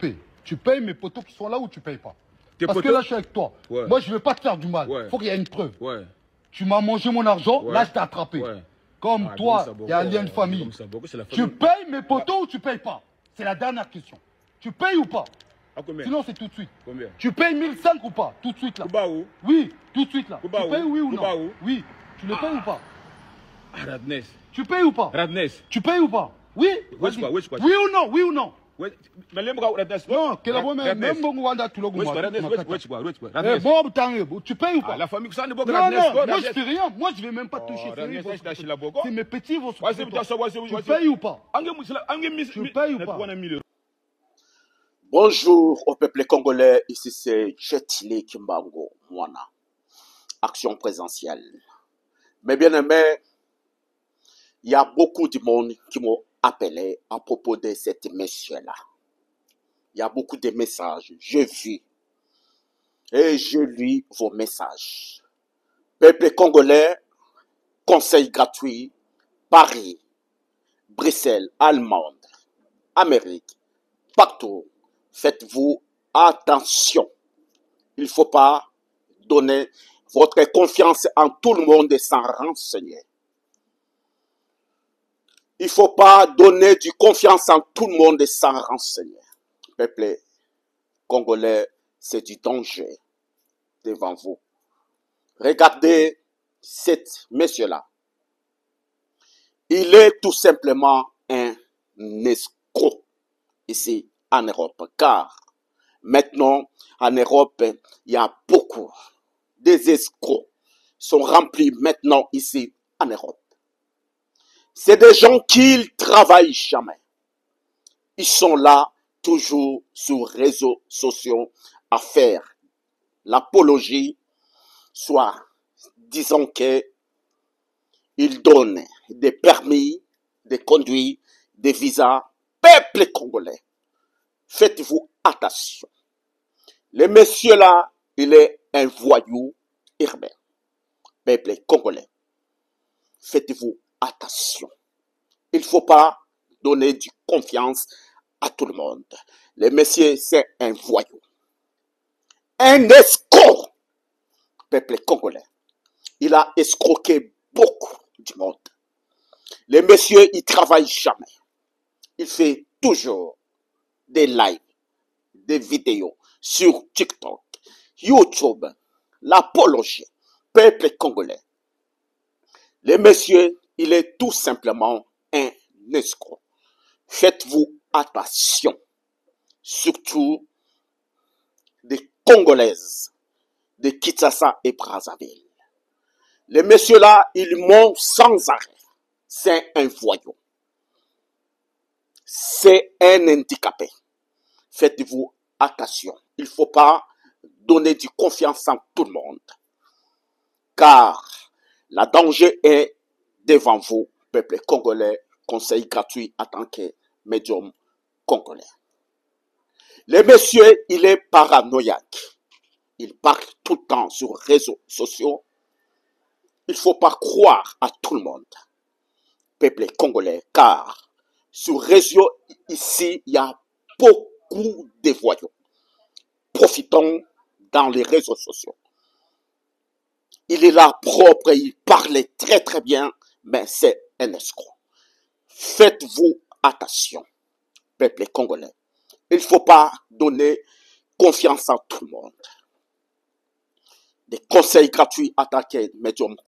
payes. Tu payes mes potos qui sont là ou tu payes pas. Tes Parce que potos? là, je suis avec toi. Ouais. Moi, je ne vais pas te faire du mal. Ouais. Faut qu'il y ait une preuve. Ouais. Tu m'as mangé mon argent, Ouais. là, je t'ai attrapé. Ouais. Comme Ah, toi, Gomis il y a un Saboko, lien de famille. Gomis Saboko, c'est la Tu famille. payes mes potos ou tu payes pas? C'est la dernière question. Tu payes ou pas? À combien? Sinon, c'est tout de suite. Combien? Tu payes 1005 ou pas? Tout de suite là. Kubaou? Oui, tout de suite là. Kubaou. Tu payes oui ou non? Kubaou. Oui. Tu le payes ou pas? Radnes. Tu payes ou pas? Radnes. Tu payes ou pas? Oui. Wesh Vas-y. quoi, wesh quoi. Oui ou non? Oui ou non? Ouais, mais les gars, Radnes. Non, quel est même bon Rwanda tout le Wesh quoi, Radnes, wesh quoi, wesh quoi. Eh, Radnes. bon, tu payes ou pas? Ah, la famille, ça ne peut Non, pas non, moi je fais rien. Moi je vais même pas toucher. Radnes, C'est c'est la Boko. mes petits vont Ouais, se c'est Tu payes ou pas? Tu payes ou pas? Bonjour au peuple congolais, ici c'est Jetile Kimbango, Mwana. Action présentielle. Mais bien aimé, il y a beaucoup de monde qui m'ont appelé à propos de cette monsieur-là. Il y a beaucoup de messages, j'ai vu. Et je lis vos messages. Peuple congolais, conseil gratuit, Paris, Bruxelles, Allemande, Amérique, partout. Faites-vous attention. Il ne faut pas donner votre confiance en tout le monde sans renseigner. Il ne faut pas donner du confiance en tout le monde sans renseigner. Peuple congolais, c'est du danger devant vous. Regardez cet monsieur-là. Il est tout simplement un escroc ici en Europe, car maintenant en Europe, il y a beaucoup des escrocs sont remplis maintenant ici en Europe. C'est des gens qui ne travaillent jamais. Ils sont là toujours sur les réseaux sociaux à faire l'apologie, soit disons qu'ils donnent des permis de conduire, des visas, peuple congolais. Faites-vous attention. Le monsieur là, il est un voyou urbain. Peuple congolais. Faites-vous attention. Il ne faut pas donner du confiance à tout le monde. Le monsieur, c'est un voyou. Un escroc. Peuple congolais. Il a escroqué beaucoup du monde. Le monsieur, il ne travaille jamais. Il fait toujours des lives, des vidéos sur TikTok, YouTube, l'apologie, peuple congolais. Le monsieur, il est tout simplement un escroc. Faites-vous attention, surtout des Congolaises, de Kinshasa et Brazzaville. Le monsieur là, il ment sans arrêt. C'est un voyou. C'est un handicapé. Faites-vous attention. Il ne faut pas donner du confiance en tout le monde. Car le danger est devant vous, peuple congolais, conseil gratuit en tant que médium congolais. Le monsieur, il est paranoïaque. Il parle tout le temps sur les réseaux sociaux. Il ne faut pas croire à tout le monde, peuple congolais, car sur les réseaux, ici, il y a beaucoup de voyous. Profitons dans les réseaux sociaux. Il est là propre, il parle très très bien, mais c'est un escroc. Faites-vous attention, peuple congolais. Il ne faut pas donner confiance à tout le monde. Des conseils gratuits attaqués, médium